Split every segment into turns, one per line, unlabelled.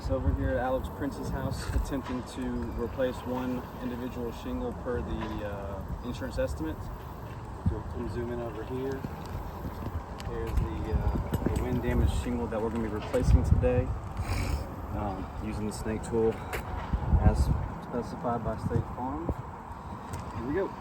So over here at Alex Prince's house, attempting to replace one individual shingle per the insurance estimate. So we'll zoom in over here. Here's the wind damaged shingle that we're going to be replacing today, using the snake tool as specified by State Farm. Here we go.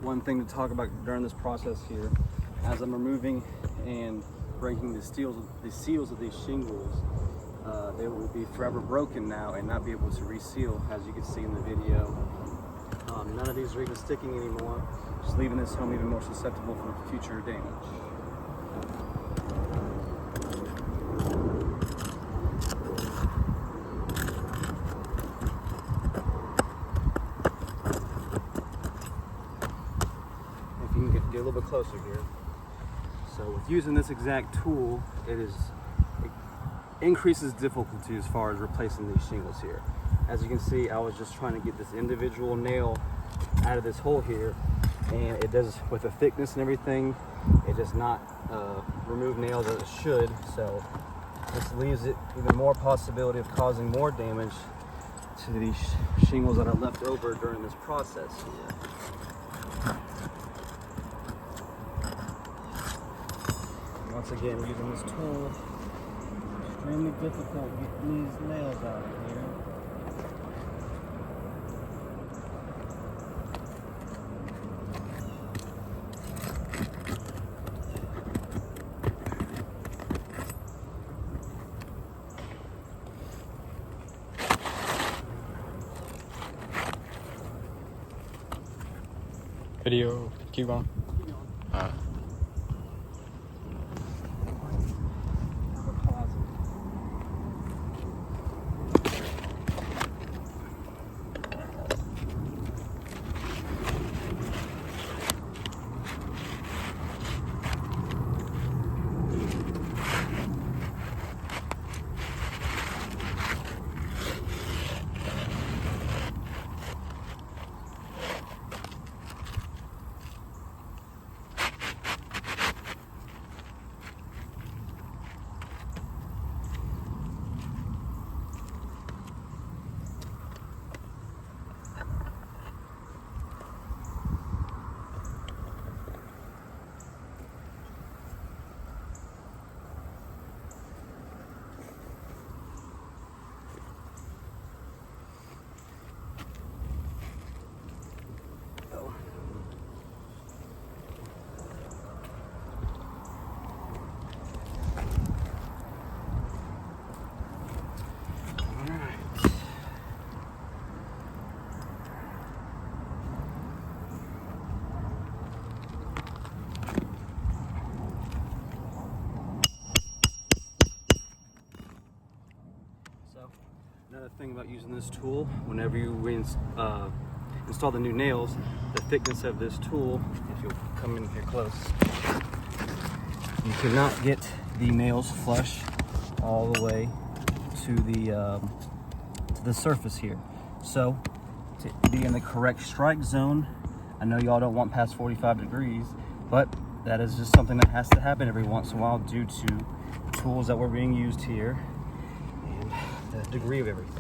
One thing to talk about during this process here, as I'm removing and breaking the seals of these shingles, they will be forever broken now and not be able to reseal, as you can see in the video. None of these are even sticking anymore, just leaving this home even more susceptible for future damage. Get a little bit closer here. So with using this exact tool, it increases difficulty as far as replacing these shingles here. As you can see, I was just trying to get this individual nail out of this hole here, and it does, with the thickness and everything, it does not remove nails as it should. So this leaves it even more possibility of causing more damage to these shingles that are left over during this process here. Once again, using this tool, extremely difficult getting these nails out of here.
Video, keep going. Another thing about using this tool, whenever you install the new nails, the thickness of this tool, if you'll come in here close, you cannot get the nails flush all the way to the surface here. So to be in the correct strike zone, I know y'all don't want past 45 degrees, but that is just something that has to happen every once in a while due to
tools that were being used here and the degree of everything.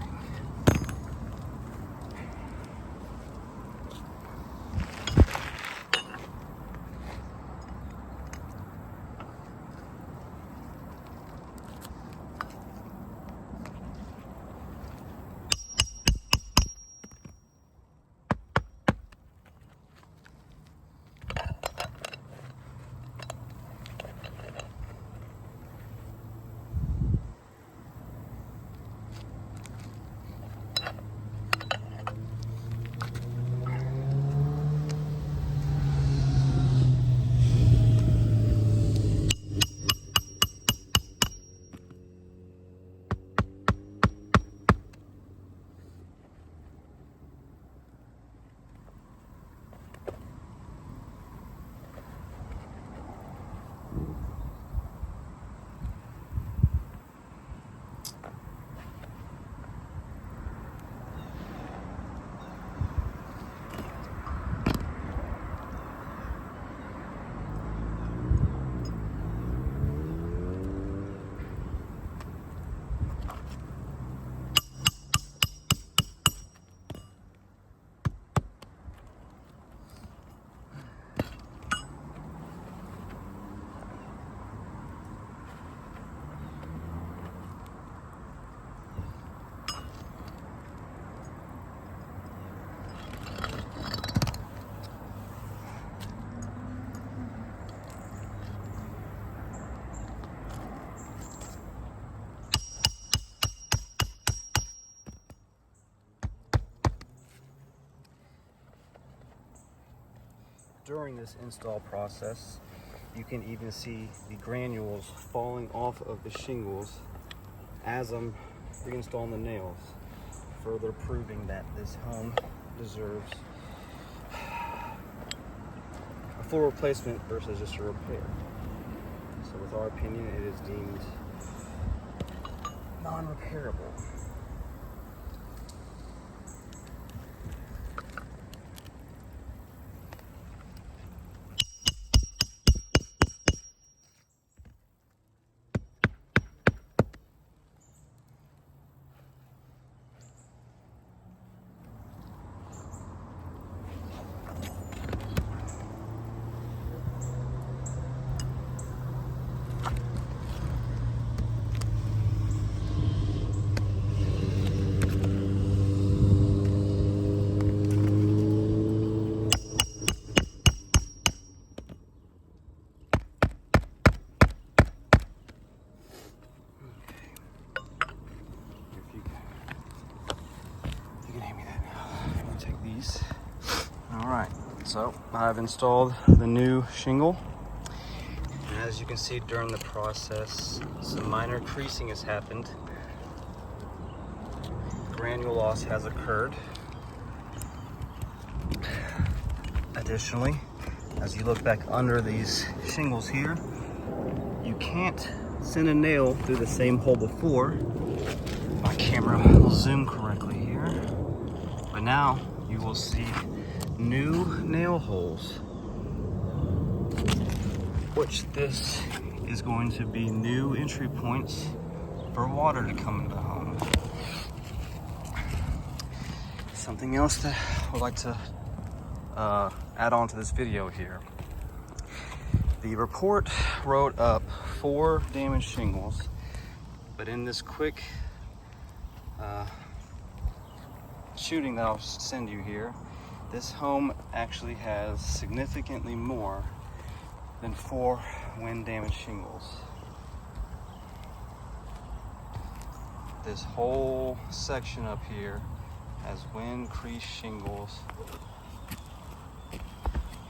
During this install process, you can even see the granules falling off of the shingles as I'm reinstalling the nails, further proving that this home deserves a full replacement versus just a repair. So with our opinion, it is deemed non-repairable. Alright, so I've installed the new shingle, and as you can see during the process, some minor creasing has happened. Granule loss has occurred. Additionally, as you look back under these shingles here, you can't send a nail through the same hole before. My camera will zoom correctly here, but now you will see new nail holes, which this is going to be new entry points for water to come into the home. Something else that I would like to add on to this video here. The report wrote up 4 damaged shingles, but in this quick shooting that I'll send you here, this home actually has significantly more than 4 wind damaged shingles. This whole section up here has wind creased shingles,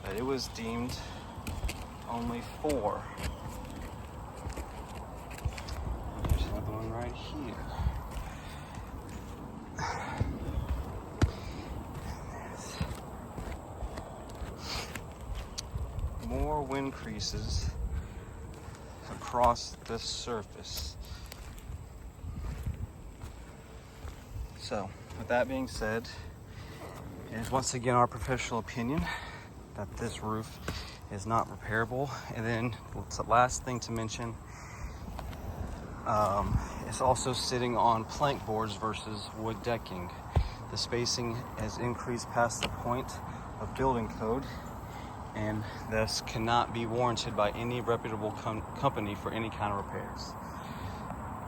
but it was deemed only 4. There's another one right here. More wind creases across the surface. So, with that being said, it is once again our professional opinion that this roof is not repairable. And then the last thing to mention, It's also sitting on plank boards versus wood decking. The spacing has increased past the point of building code and thus cannot be warranted by any reputable company for any kind of repairs.